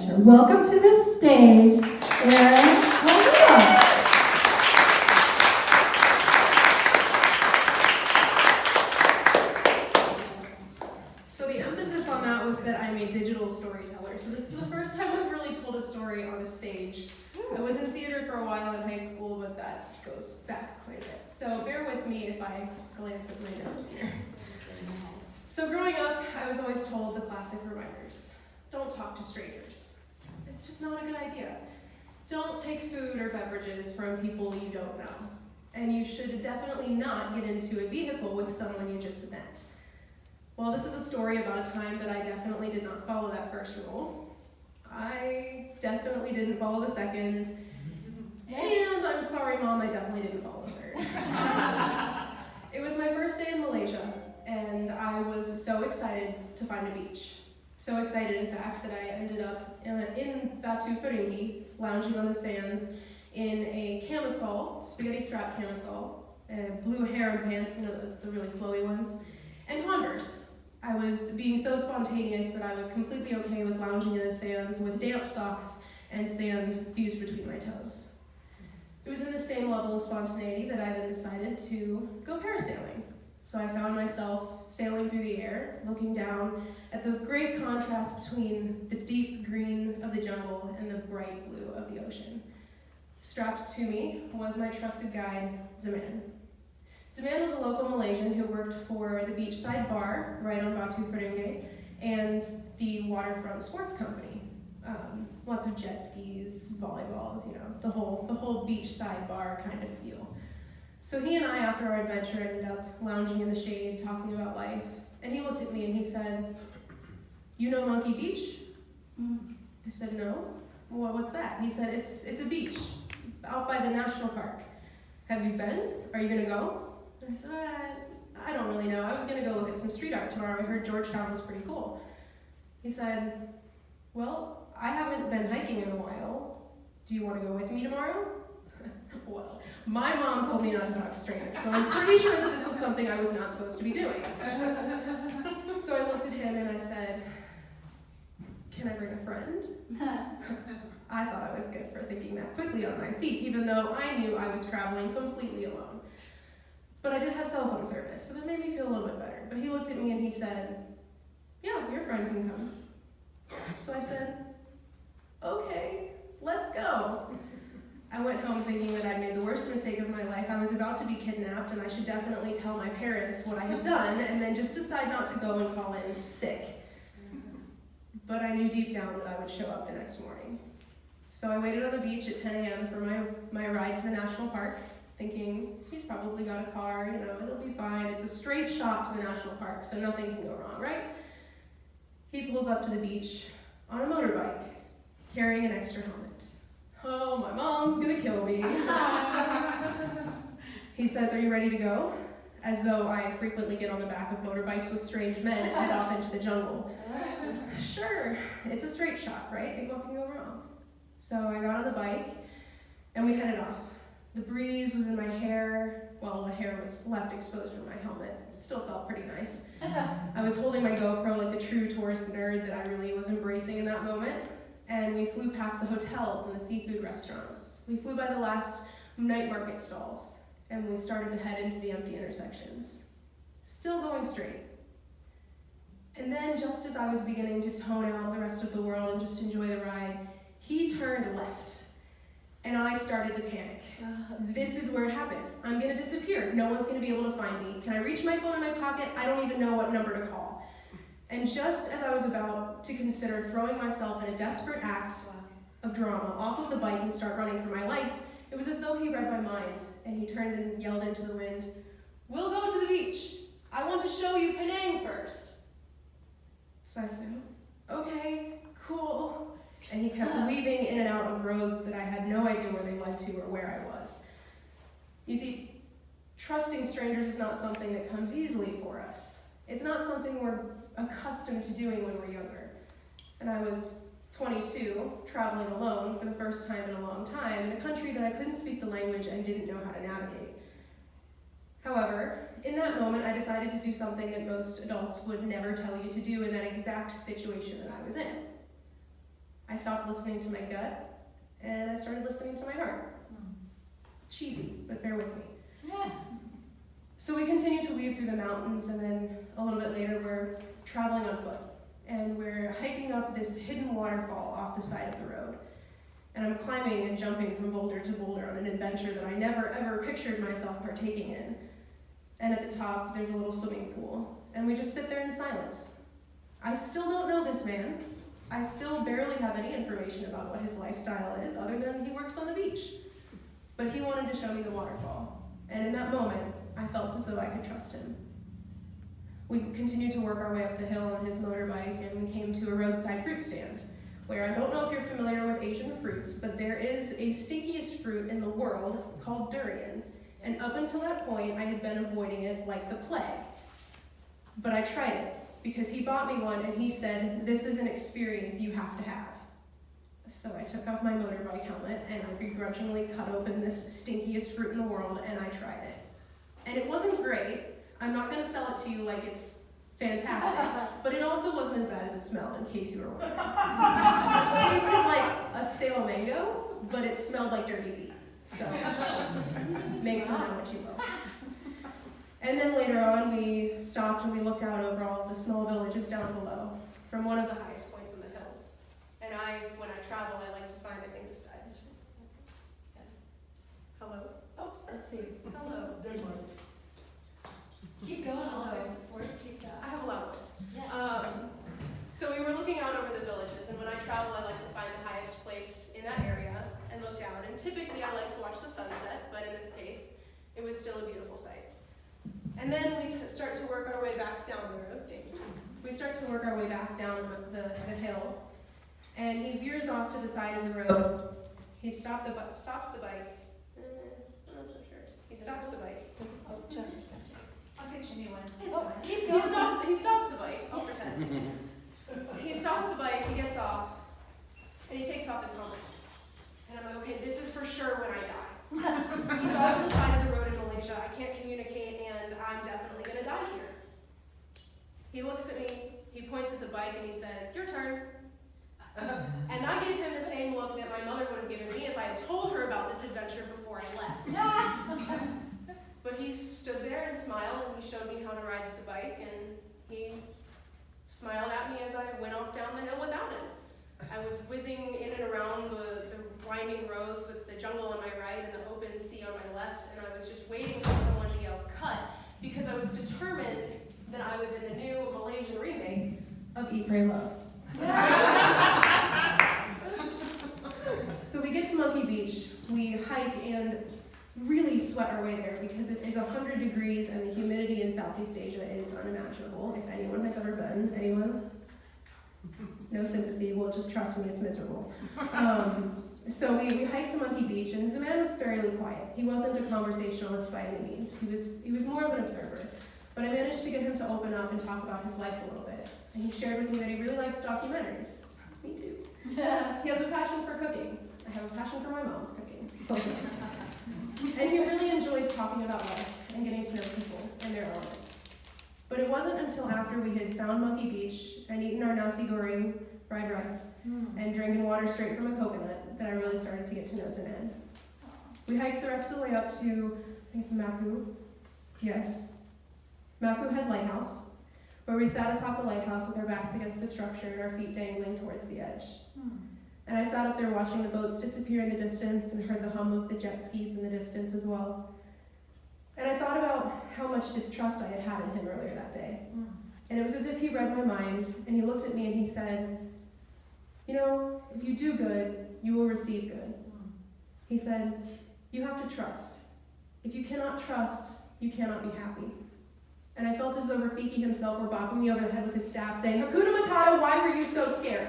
adventure. Welcome to the stage, Erin. Welcome. So the emphasis on that was that I'm a digital storyteller. So this is the first time I've really told a story on a stage. I was in theater for a while in high school, but that goes back quite a bit. So bear with me if I glance at my notes here. So growing up, I was always told the classic reminders. Don't talk to strangers. It's just not a good idea. Don't take food or beverages from people you don't know. And you should definitely not get into a vehicle with someone you just met. Well, this is a story about a time that I definitely did not follow that first rule. I definitely didn't follow the second. And I'm sorry, Mom, I definitely didn't follow the third. It was my first day in Malaysia, and I was so excited to find a beach. So excited, in fact, that I ended up in Batu Ferringhi, lounging on the sands in a camisole, spaghetti strap camisole, blue harem pants, you know, the really flowy ones, and Converse. I was being so spontaneous that I was completely okay with lounging in the sands with damp socks and sand fused between my toes. It was in the same level of spontaneity that I then decided to go parasailing. So I found myself sailing through the air, looking down at the great contrast between the deep green of the jungle and the bright blue of the ocean. Strapped to me was my trusted guide, Zaman. Zaman was a local Malaysian who worked for the beachside bar right on Batu Ferringhi and the waterfront sports company. Lots of jet skis, volleyballs, you know, the whole beachside bar kind of feel. So he and I, after our adventure, ended up lounging in the shade, talking about life. And he looked at me and he said, "You know Monkey Beach?" I said, "No." "Well, what's that?" He said, It's a beach out by the national park. Have you been? Are you gonna go? And I said, I don't really know. I was gonna go look at some street art tomorrow. I heard Georgetown was pretty cool. He said, "Well, I haven't been hiking in a while. Do you want to go with me tomorrow?" Well, my mom told me not to talk to strangers, so I'm pretty sure that this was something I was not supposed to be doing. So I looked at him and I said, "Can I bring a friend?" I thought I was good for thinking that quickly on my feet, even though I knew I was traveling completely alone. But I did have cell phone service, so that made me feel a little bit better. But he looked at me and he said, "Yeah, your friend can come." So I said, "Okay, let's go." I went home thinking that I'd made the worst mistake of my life. I was about to be kidnapped and I should definitely tell my parents what I had done and then just decide not to go and call in sick. But I knew deep down that I would show up the next morning. So I waited on the beach at 10 a.m. for my ride to the national park, thinking he's probably got a car, you know, it'll be fine. It's a straight shot to the national park, so nothing can go wrong, right? He pulls up to the beach on a motorbike, carrying an extra helmet. Oh, my mom's gonna kill me. He says, "Are you ready to go?" As though I frequently get on the back of motorbikes with strange men and head off into the jungle. Sure, it's a straight shot, right? What can go wrong? So I got on the bike and we headed off. The breeze was in my hair. Well, the hair was left exposed from my helmet. It still felt pretty nice. I was holding my GoPro like the true tourist nerd that I really was embracing in that moment. And we flew past the hotels and the seafood restaurants. We flew by the last night market stalls. And we started to head into the empty intersections. Still going straight. And then just as I was beginning to tone out the rest of the world and just enjoy the ride, he turned left. And I started to panic. This is where it happens. I'm gonna disappear. No one's gonna be able to find me. Can I reach my phone in my pocket? I don't even know what number to call. And just as I was about to consider throwing myself in a desperate act of drama off of the bike and start running for my life, it was as though he read my mind, and he turned and yelled into the wind, "We'll go to the beach. I want to show you Penang first." So I said, "Okay, cool." And he kept weaving in and out of roads that I had no idea where they led to or where I was. You see, trusting strangers is not something that comes easily for us. It's not something we're accustomed to doing when we're younger. And I was 22, traveling alone for the first time in a long time in a country that I couldn't speak the language and didn't know how to navigate. However, in that moment, I decided to do something that most adults would never tell you to do in that exact situation that I was in. I stopped listening to my gut, and I started listening to my heart. Cheesy, but bear with me. Yeah. So we continue to weave through the mountains, and then a little bit later we're traveling on foot. And we're hiking up this hidden waterfall off the side of the road. And I'm climbing and jumping from boulder to boulder on an adventure that I never ever pictured myself partaking in. And at the top, there's a little swimming pool. And we just sit there in silence. I still don't know this man. I still barely have any information about what his lifestyle is, other than he works on the beach. But he wanted to show me the waterfall. And in that moment, I felt as though I could trust him. We continued to work our way up the hill on his motorbike, and we came to a roadside fruit stand, where I don't know if you're familiar with Asian fruits, but there is a stinkiest fruit in the world called durian. And up until that point, I had been avoiding it like the plague. But I tried it, because he bought me one, and he said, "This is an experience you have to have." So I took off my motorbike helmet, and I begrudgingly cut open this stinkiest fruit in the world, and I tried it. And it wasn't great. I'm not going to sell it to you like it's fantastic, but it also wasn't as bad as it smelled, in case you were wondering. It tasted like a stale mango, but it smelled like dirty feet. So make from that what you will. And then later on, we stopped and we looked out over all of the small villages down below from one of the highest points in the hills. And when I travel, I like to find, I think this guy is. Hello? Oh, let's see. Hello. Keep going all the way forward. Keep I going. have a loud voice. Yeah. So we were looking out over the villages, and when I travel, I like to find the highest place in that area and look down. And typically, I like to watch the sunset, but in this case, it was still a beautiful sight. And then we start to work our way back down the road. We start to work our way back down the hill, and he veers off to the side of the road. He stops the bike. I'm not so sure. He stops the bike. Oh, Jennifer's got you. I'll fix you a new one. Oh, keep He going. stops the bike. I'll pretend. He stops the bike, he gets off, and he takes off his helmet. And I'm like, okay, this is for sure when I die. He's off on the side of the road in Malaysia. I can't communicate, and I'm definitely going to die here. He looks at me, he points at the bike, and he says, "Your turn." And I gave him the same look that my mother would have given me if I had told her about this adventure before I left. But he stood there and smiled, and he showed me how to ride the bike, and he smiled at me as I went off down the hill without him. I was whizzing in and around the winding roads with the jungle on my right and the open sea on my left, and I was just waiting for someone to yell "cut," because I was determined that I was in the new Malaysian remake of Eat, Pray, Love. So we get to Monkey Beach, we hike and really sweat our way there because it is 100 degrees and the humidity in Southeast Asia is unimaginable. If anyone has ever been, anyone? No sympathy, well just trust me, it's miserable. So we hiked to Monkey Beach, and the man was fairly quiet. He wasn't a conversationalist by any means. He was more of an observer. But I managed to get him to open up and talk about his life a little bit. And he shared with me that he really likes documentaries. Me too. He has a passion for cooking. I have a passion for my mom's cooking. It's close enough. And he really enjoys talking about life and getting to know people and their elements. But it wasn't until after we had found Monkey Beach and eaten our nasi goreng, fried rice, and drinking water straight from a coconut that I really started to get to know Zanan. We hiked the rest of the way up to, I think it's Maku. Yes. Maku Head Lighthouse, where we sat atop the lighthouse with our backs against the structure and our feet dangling towards the edge. And I sat up there watching the boats disappear in the distance and heard the hum of the jet skis in the distance as well. And I thought about how much distrust I had had in him earlier that day. And it was as if he read my mind, and he looked at me and he said, "You know, if you do good, you will receive good." He said, "You have to trust. If you cannot trust, you cannot be happy." And I felt as though Rafiki himself were bopping me over the head with his staff, saying, "Hakuna Matata, why were you so scared?"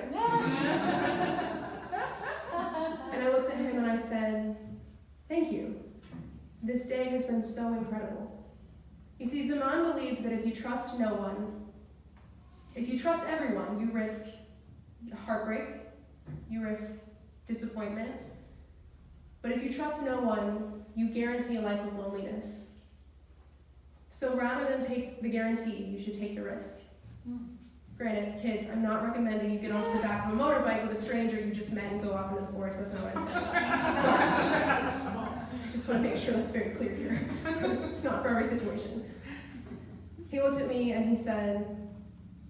And I looked at him and I said, "Thank you. This day has been so incredible." You see, Zaman believed that if you trust no one, if you trust everyone, you risk heartbreak, you risk disappointment. But if you trust no one, you guarantee a life of loneliness. So rather than take the guarantee, you should take the risk. Granted, kids, I'm not recommending you get onto the back of a motorbike with a stranger you just met and go off into the forest. That's not what I'm saying. I just want to make sure that's very clear here. It's not for every situation. He looked at me and he said,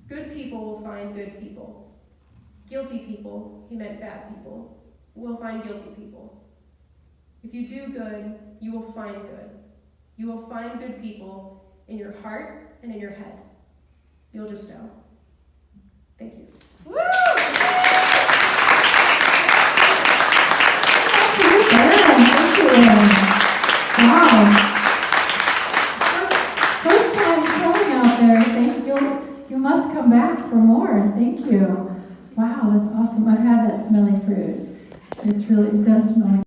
good people will find good people. Guilty people, he meant bad people, will find guilty people. If you do good, you will find good. You will find good people in your heart and in your head. You'll just know. Thank you. Woo! Thank you. Wow. First time coming out there. Thank you. You must come back for more. Thank you. Wow, that's awesome. I've had that smelly fruit. It does smell like